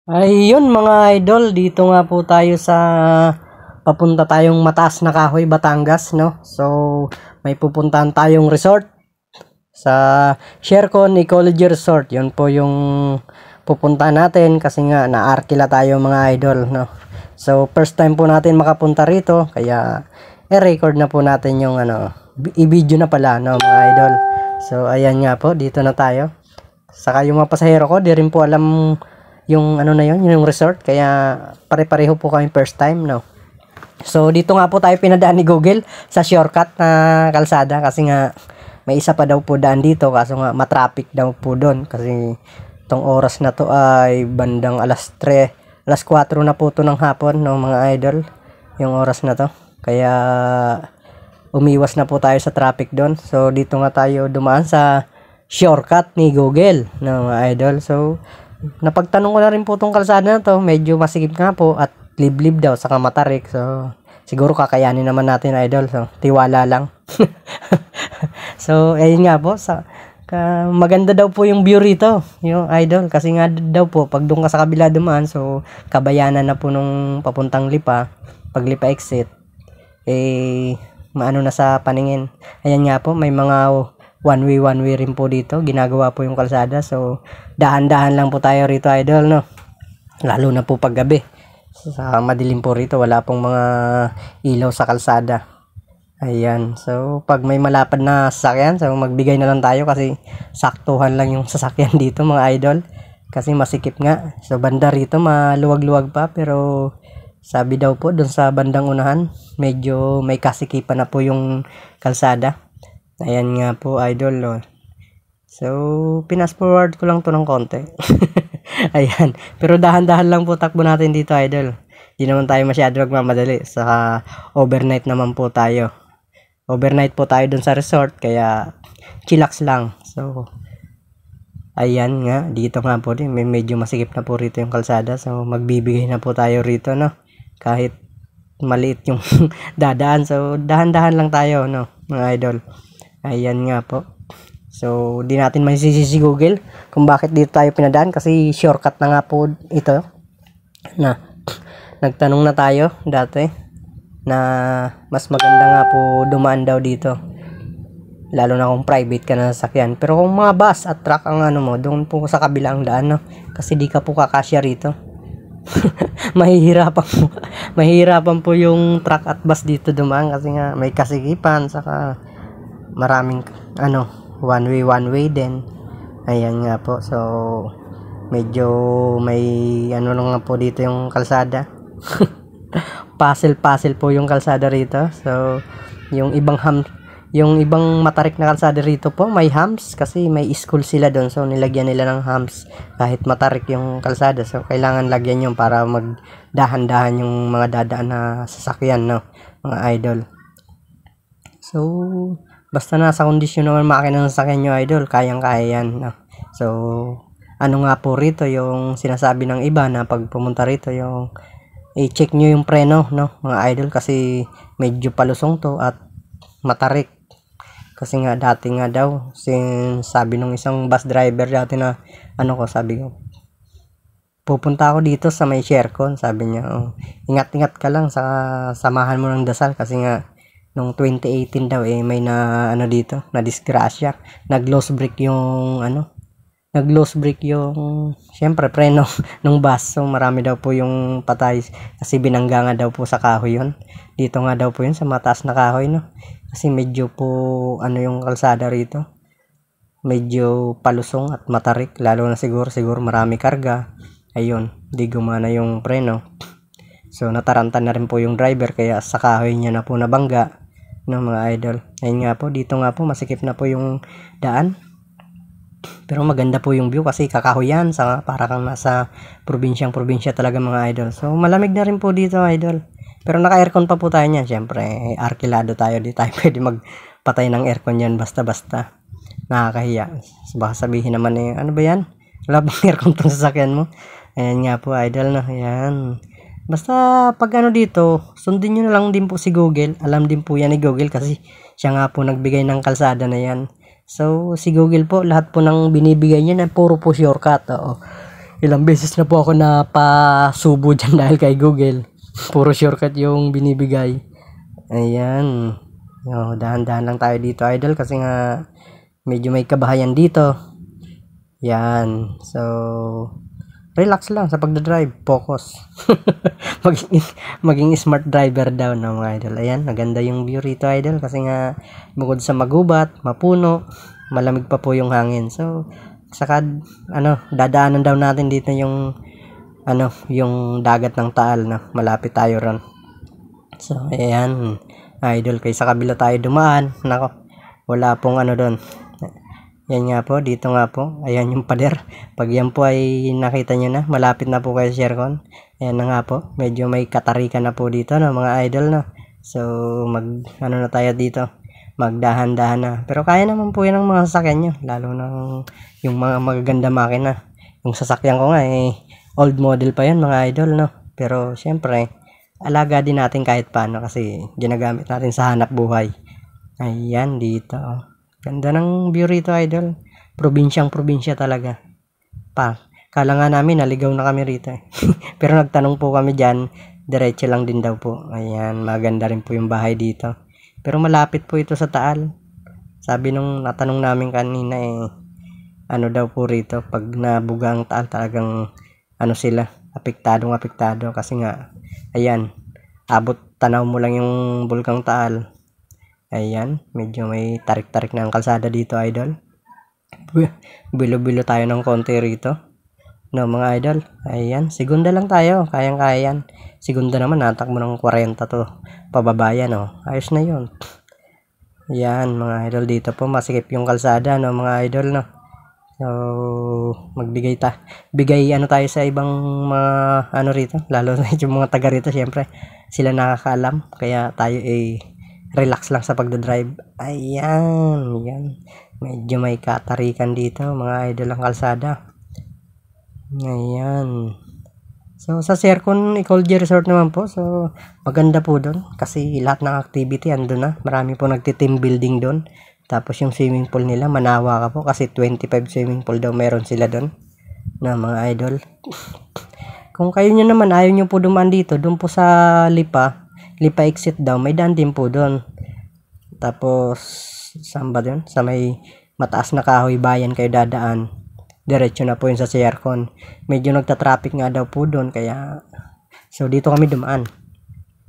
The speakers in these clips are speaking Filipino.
Ayun mga idol, dito nga po tayo sa papunta tayong Mataas na Kahoy, Batangas, no? So, may pupuntahan tayong resort sa Shercon Ecology Resort. Yun po yung pupuntahan natin kasi nga naarkila tayo mga idol, no? So, first time po natin makapunta rito, kaya i-record na po natin yung i-video na pala, no mga idol. So, ayan nga po, dito na tayo. Saka yung mga pasahero ko, di rin po alam yung na yun, yung resort, kaya pare-pareho po kami first time, no. So dito nga po tayo pinadaan ni Google sa shortcut na kalsada kasi nga may isa pa daw po daan dito, kaso nga matraffic daw po doon kasi itong oras na to ay bandang alas 4 na po to ng hapon, no mga idol, yung oras na to, kaya umiwas na po tayo sa traffic doon. So dito nga tayo dumaan sa shortcut ni Google, no mga idol. So napagtanong ko na rin po tong kalsada na to, medyo masikip nga po at liblib daw saka matarik. So siguro kakayanin naman natin idol, so tiwala lang. So ayun nga po, maganda daw po yung view rito yung idol, kasi nga daw po pag doon ka sa kabila dumaan, so kabayanan na po nung papuntang Lipa, pag Lipa exit maano na sa paningin. Ayan nga po, may mga one way rin po dito, ginagawa po yung kalsada. So dahan-dahan lang po tayo rito idol, no, lalo na po pag gabi, sa madilim po rito, wala pong mga ilaw sa kalsada. Ayan, so pag may malapad na sasakyan, so magbigay na lang tayo kasi saktuhan lang yung sasakyan dito mga idol, kasi masikip nga. So banda rito maluwag-luwag pa, pero sabi daw po dun sa bandang unahan medyo may kasikipan na po yung kalsada. Ayan nga po idol, no? So pinas forward ko lang to ng konti. Ayan, pero dahan-dahan lang po takbo natin dito idol, hindi naman tayo masyado magmamadali, sa overnight naman po tayo. Overnight po tayo dun sa resort, kaya chillax lang. So ayan nga, dito nga po din medyo masikip na po rito yung kalsada, so magbibigay na po tayo rito, no, kahit maliit yung dadaan. So dahan-dahan lang tayo, no mga idol. Ayan nga po. So di natin masisisi si Google kung bakit dito tayo pinadaan, kasi shortcut na nga po ito. Na nagtanong na tayo dati na mas maganda nga po dumaan daw dito, lalo na kung private ka na sasakyan. Pero kung mga bus at truck ang mo, doon po sa kabilang daan, no, kasi di ka po kakasya rito. mahihirapan po yung truck at bus dito dumaan, kasi nga may kasikipan, saka maraming one way din. Ayan nga po, so medyo may lang nga po dito yung kalsada. puzzle po yung kalsada rito. So yung ibang matarik na kalsada rito po may humps, kasi may school sila doon, so nilagyan nila ng humps kahit matarik yung kalsada. So kailangan lagyan yun para magdahan-dahan yung mga dadaan na sasakyan, no mga idol. So basta nasa kondisyon naman makina ng sasakyan nyo idol, kayang-kaya yan, no? So nga po rito yung sinasabi ng iba na pag pumunta rito, yung i-check nyo yung preno, no mga idol, kasi medyo palusong to at matarik. Kasi nga dati nga daw, sabi nung isang bus driver dati na sabi ko, pupunta ako dito sa may Shercon, sabi niya, ingat-ingat ka lang, sa samahan mo ng dasal, kasi nga nung 2018 daw may na dito na disgrasya, nag-loss brake yung syempre preno ng bus. So marami daw po yung patay kasi binangga nga daw po sa kahoy yun. Dito nga daw po yun sa Mataas na Kahoy, no, kasi medyo po yung kalsada rito medyo palusong at matarik, lalo na siguro marami karga. Ayun, di gumana yung preno, so nataranta na rin po yung driver, kaya sa kahoy niya na po nabangga, no mga idol. Ayun nga po, dito nga po masikip na po yung daan, pero maganda po yung view kasi kakahoyan, para kang nasa probinsya talaga mga idol. So malamig na rin po dito idol, pero naka-aircon pa po tayo niyan. Syempre arkilado tayo, di tayo pwede magpatay ng aircon yan basta-basta, nakakahiya. So, baka sabihin naman ano ba yan, wala bang aircon tong sasakyan mo? Ayan nga po idol, no, ayan. Basta pag dito, sundin nyo na lang din po si Google. Alam din po yan ni Google, kasi siya nga po nagbigay ng kalsada na yan. So si Google po, lahat po ng binibigay niya na puro po shortcut. Ilang beses na po ako napasubo dyan dahil kay Google. Puro shortcut yung binibigay. Ayan. Dahan-dahan lang tayo dito, idol, kasi nga medyo may kabahayan dito. Yan. So, relax lang sa pagdadrive. Focus. maging smart driver daw, no, mga idol. Ayan, maganda yung view rito, idol, kasi nga bukod sa magubat, mapuno, malamig pa po yung hangin. So, saka dadaanan daw natin dito yung yung dagat ng Taal, na malapit tayo ron. So, ayan, idol, kay sa kabila tayo dumaan. Nako, wala pong doon. Yan nga po, dito nga po. Ayan yung pader. Pag yan po ay nakita nyo na, malapit na po kayo sa Shercon. Ayan na nga po, medyo may katarikan na po dito, no, mga idol, no. So, na tayo dito, magdahan-dahan na. Pero kaya naman po yan ang mga sasakyan nyo, lalo na yung mga magaganda makina. Yung sasakyan ko nga, old model pa yan, mga idol, no. Pero, syempre, alaga din natin kahit paano kasi ginagamit natin sa hanap buhay. Ayan, dito. Ganda ng view rito, idol. Probinsyang-probinsya talaga. Kala nga namin, naligaw na kami rito. Pero nagtanong po kami dyan, diretso lang din daw po. Ayan, maganda rin po yung bahay dito. Pero malapit po ito sa Taal. Sabi nung natanong namin kanina, daw po rito, pag nabuga ang Taal, talagang sila, apektado kasi nga, ayan, abot tanaw mo lang yung bulkang Taal. Ayan, medyo may tarik-tarik na ang kalsada dito, idol. Bilo-bilo tayo ng konti rito, no, mga idol. Ayan, segunda lang tayo, kayang-kaya yan. Segunda naman, natakbo ng 40 to pababa, no. Ayos na yun. Ayan, mga idol, dito po masikip yung kalsada, no, mga idol, no. So, bigay tayo sa ibang mga rito, lalo na yung mga taga rito, syempre sila nakakaalam, kaya tayo relax lang sa pagdadrive. Ayan, yan, medyo may katarikan dito, mga idol, ang kalsada. Ayan. So, sa Shercon Ecology Resort naman po, so maganda po doon kasi lahat ng activity andun na. Marami po nagti-team building doon. Tapos yung swimming pool nila, manawa ka po kasi 25 swimming pool daw meron sila doon, na mga idol. Kung kayo nyo naman ayaw nyo po dumaan dito, doon po sa Lipa exit daw, may daan din po doon. Tapos saan ba doon? Sa may mataas na kahoy bayan kayo dadaan, diretso na po yun sa Shercon. Medyo nagta-traffic nga daw po doon, kaya so dito kami dumaan,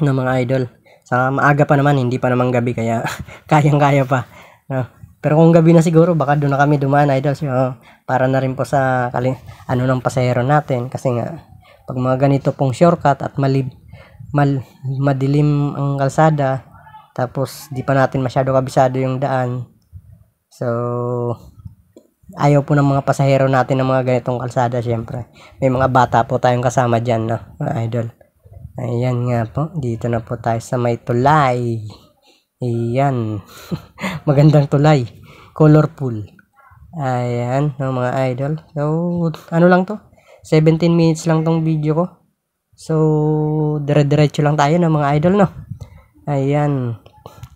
ng mga idol. Sa maaga pa naman, hindi pa naman gabi, kaya kayang-kaya pa, no? Pero kung gabi na siguro, baka doon na kami dumaan, idol. So, para na rin po sa ng pasahero natin, kasi nga pag mga ganito pong shortcut at madilim ang kalsada, tapos di pa natin masyado kabisado yung daan, so ayaw po ng mga pasahero natin ng mga ganitong kalsada. Syempre may mga bata po tayong kasama dyan, no, mga idol. Ayan nga po, dito na po tayo sa may tulay. Ayan. Magandang tulay, colorful. Ayan, no, mga idol. So lang to, 17 minutes lang tong video ko. So, dire-diretso lang tayo, ng mga idol, no. Ayan.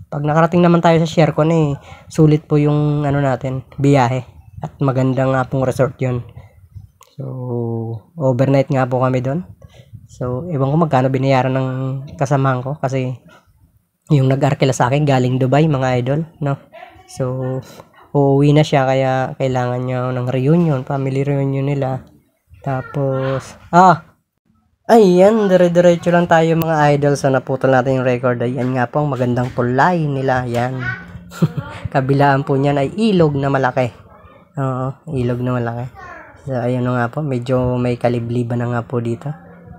Pag nakarating naman tayo sa Shercon, sulit po yung natin, biyahe. At maganda nga pong resort yun. So, overnight nga po kami doon. So, ewan ko magkano binayaran ng kasamahan ko, kasi yung nag-arkila sa akin galing Dubai, mga idol, no. So, uuwi na siya, kaya kailangan niya ng reunion, family reunion nila. Tapos, ayan, dire-diretso lang tayo, mga idol. So, naputol natin yung record. Ayan nga po, ang magandang tulay nila. Ayan. Kabilaan po niyan ay ilog na malaki. Oo, ilog na malaki. So, ayan nga po, medyo may kalibliban na nga po dito.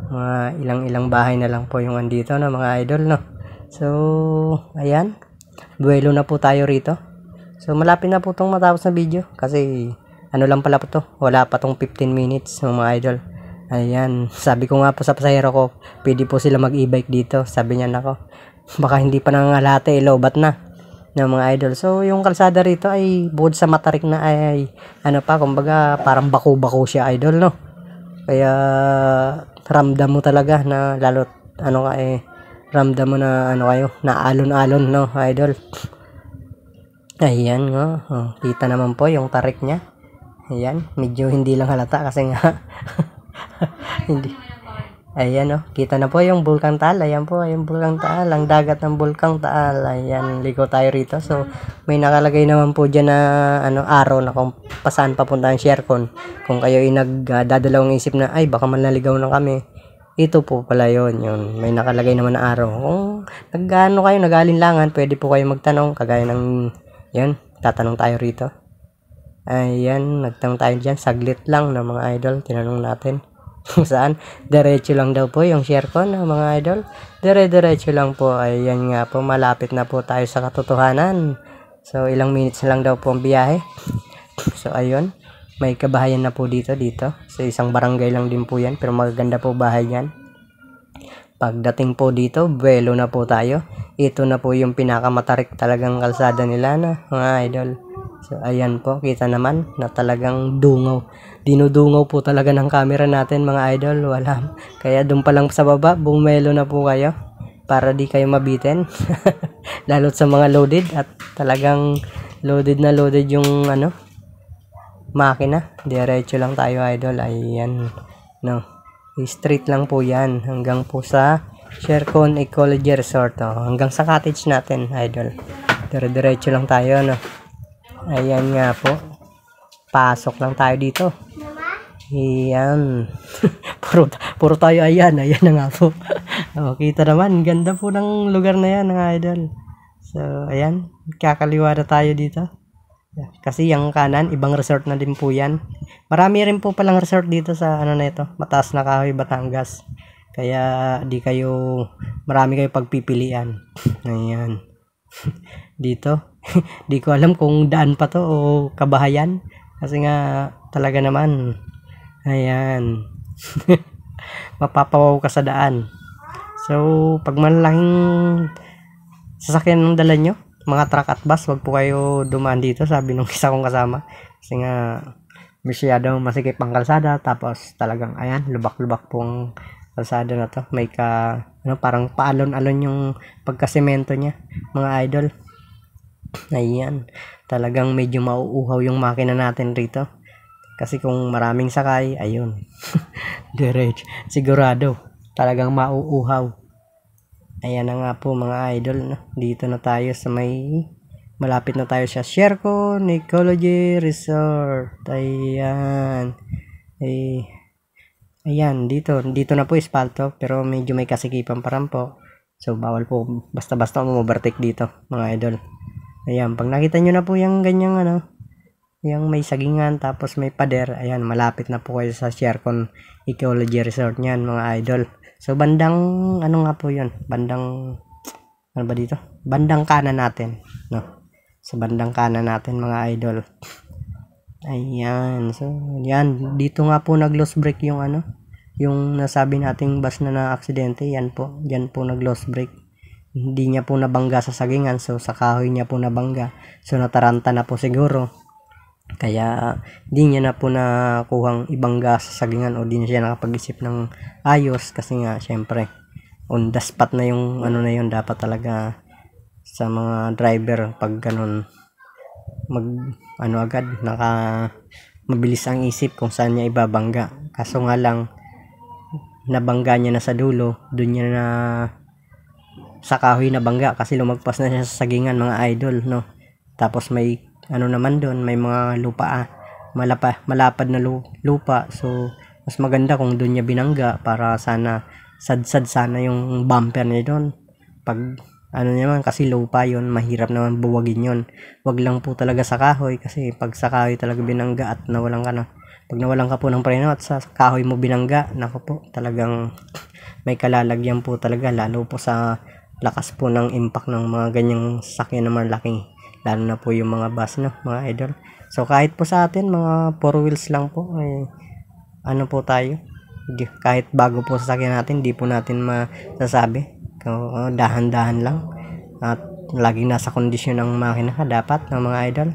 Mga ilang bahay na lang po yung andito, no, mga idol, no. So, ayan. Buwelo na po tayo rito. So, malapit na po itong matapos na video. Kasi, lang pala po to. Wala pa tong 15 minutes, mga idol. Ayan, sabi ko nga po sa pasahero ko, pwede po sila mag-e-bike dito. Sabi niya, nako, baka hindi pa nangangalate, lobat na, ng mga idol. So, yung kalsada rito ay bukod sa matarik na ay, kumbaga, parang bako-bako siya, idol, no? Kaya, ramdam mo talaga na, lalo, ramdam mo na, na alon-alon, no, idol? Ayan nga, kita naman po yung tarik niya. Ayan, medyo hindi lang halata kasi nga hindi. Ayan oh, kita na po yung Bulkang Taal. Ayan po, yung Bulkang Taal, ang dagat ng Bulkang Taal. Ayan, liko tayo rito. So, may nakalagay naman po dyan na araw na kung pasaan papunta ang Shercon. Kung kayo ay nagdadalawang isip na, ay baka manlaligaw na kami. Ito po pala yun. May nakalagay naman na araw. Kung nagano kayo, nag-alinlangan, pwede po kayo magtanong. Kagaya ng, yun, tatanong tayo rito. Ayan, nagtanong tayo dyan. Saglit lang na mga idol. Tinanong natin. Saan? Diretso lang daw po yung Shercon, mga idol. Diretso lang po. Ayan nga po, malapit na po tayo sa katotohanan. So, ilang minutes lang daw po ang biyahe. So, ayun. May kabahayan na po dito. So, isang barangay lang din po yan. Pero magaganda po bahay yan. Pagdating po dito, buwelo na po tayo. Ito na po yung pinakamatarik talagang kalsada nila na, mga idol. So, ayan po. Kita naman na talagang dungaw. Dinudungaw po talaga ng camera natin, mga idol. Wala. Kaya doon pa lang sa baba, bumelo na po kayo. Para di kayo mabitin. Lalo't sa mga loaded. At talagang loaded na loaded yung makina. Diretso lang tayo, idol. Ayan. No. Straight lang po yan. Hanggang po sa Shercon Ecology Resort. Hanggang sa cottage natin, idol. Diretso lang tayo, no. Ayan nga po. Pasok lang tayo dito. Ayan. puro tayo ayan. Ayan na nga po. Kita naman. Ganda po ng lugar na yan, mga idol. So, ayan. Kakaliwa na tayo dito. Kasi yung kanan, ibang resort na din po yan. Marami rin po palang resort dito sa na ito. Mataas na Kahoy, Batangas. Kaya marami kayo pagpipilian. Ayan. Dito. Di ko alam kung daan pa to o kabahayan. Kasi nga talaga naman. Ayan. Mapapawaw ka sa daan. So, pag malaking sasakyan ng dala nyo, mga truck at bus, wag po kayo dumaan dito, sabi nung isa kong kasama. Kasi nga, masyado masikip ang kalsada. Tapos talagang, ayan, lubak-lubak pong kalsada na to. May parang paalon-alon yung pagkasemento niya, mga idol. Ayan, talagang medyo mauuhaw yung makina natin rito. Kasi kung maraming sakay, ayun. Diretso, sigurado, talagang mauuhaw. Ayan na nga po, mga idol, no? Dito na tayo sa malapit na tayo sa Shercon Ecology Resort. Ayan. Ayan, dito na po ispalto, pero medyo may kasikipan pa rin po. So, bawal po basta-basta umovertake dito, mga idol. Ayan, pag nakita nyo na po yung ganyang yung may sagingan tapos may pader, ayan, malapit na po kayo sa Shercon Ecology Resort niyan, mga idol. So, bandang, nga po yun? Bandang, ba dito? Bandang kanan natin, no? Sa bandang kanan natin, mga idol. Ayan, so, yan, dito nga po nag-loss break yung yung nasabi nating bus na na-aksidente, yan po, dyan po nag-loss break. Hindi niya po nabangga sa sagingan, so sa kahoy niya po nabangga. So nataranta na po siguro. Kaya hindi niya na po nakuhang ibangga sa sagingan o di niya nakapag-isip ng ayos kasi nga syempre on the spot na yung na yun. Dapat talaga sa mga driver pag ganun agad mabilis ang isip kung saan niya ibabangga. Kaso nga lang nabangga niya na sa dulo, doon niya na sa kahoy na bangga kasi lumagpas na siya sa sagingan, mga idol, no. Tapos may naman doon, may mga lupa malapad na lupa. So mas maganda kung doon niya binangga para sana sad sana yung bumper niya doon. Pag naman kasi lupa yon, mahirap naman buwagin yon. Wag lang po talaga sa kahoy kasi pag sa kahoy talaga binangga at nawalan ka pag nawalan ka po ng preno at sa kahoy mo binangga, nako po, talagang may kalalagyan po talaga, lalo po sa lakas po ng impact ng mga ganyang sasakyan na malaking, lalo na po yung mga bus, no, mga idol. So kahit po sa atin mga 4 wheels lang po, po tayo, kahit bago po sasakyan natin, di po natin masasabi. Dahan-dahan lang at laging nasa kondisyon ng makina dapat, ng mga idol.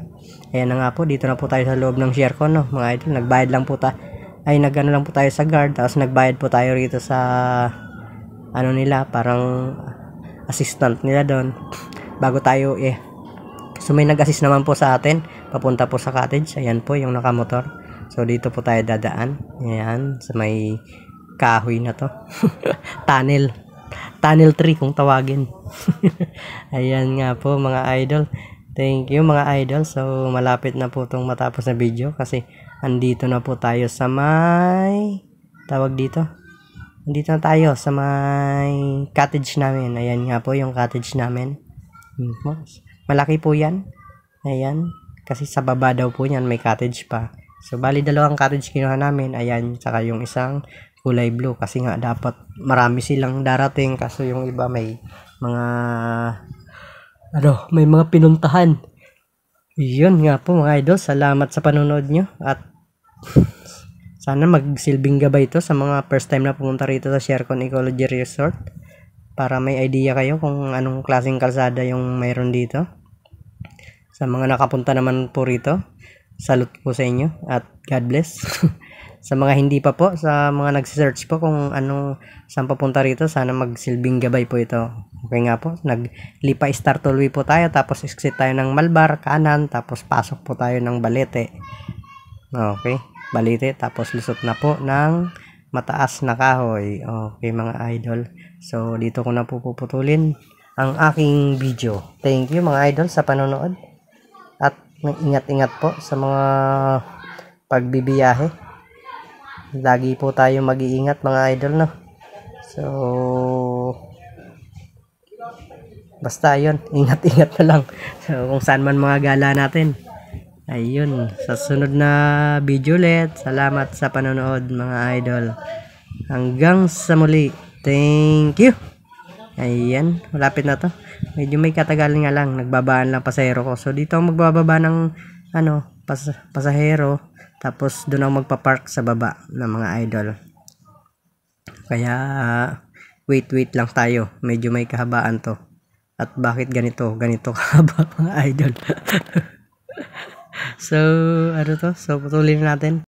Ayan na nga po, dito na po tayo sa loob ng Shercon, no, mga idol. Nagbayad lang po lang po tayo sa guard, tapos nagbayad po tayo rito sa nila, parang assistant nila doon bago tayo so may nag-assist naman po sa atin papunta po sa cottage. Ayan po yung nakamotor, So dito po tayo dadaan. Ayan, sa may kahoy na to. Tunnel. Tunnel 3 kung tawagin. Ayan nga po mga idol. Thank you mga idol. So malapit na po itong matapos na video kasi andito na po tayo sa may tawag dito. Andito na tayo sa may cottage namin. Ayan nga po yung cottage namin. Malaki po yan. Ayan. Kasi sa baba daw po yan may cottage pa. So bali dalawang cottage kinuha namin. Ayan. Saka yung isang kulay blue. Kasi nga dapat marami silang darating. Kaso yung iba may mga may mga pinuntahan. Yun nga po mga idol. Salamat sa panonood nyo. At sana magsilbing gabay ito sa mga first time na pumunta rito sa Shercon Ecology Resort. Para may idea kayo kung anong klaseng kalsada yung mayroon dito. Sa mga nakapunta naman po rito, salute po sa inyo at God bless. Sa mga hindi pa po, sa mga nagsisearch po kung saan papunta rito, sana magsilbing gabay po ito. Okay nga po, naglipa Star Tollway po tayo, tapos exit tayo ng Malbar, kanan, tapos pasok po tayo ng Balete. Okay, Balete, tapos lusot na po ng mataas na kahoy. Okay mga idol, so dito ko na po puputulin ang aking video. Thank you mga idol sa panonood. At ingat-ingat po sa mga pagbibiyahe. Lagi po tayo mag-iingat mga idol, no? So basta yun, ingat-ingat na lang. So kung saan man mga gala natin. Ayun, sa sunod na video ulit. Salamat sa panonood mga idol. Hanggang sa muli. Thank you. Ayan, malapit na to. Medyo may katagalan nga lang, nagbabaan lang pasahero ko. So dito ako magbababa ng pasahero, tapos doon ako magpa-park sa baba ng mga idol. Kaya wait lang tayo. Medyo may kahabaan to. At bakit ganito kahaba mga idol? So So putulin natin.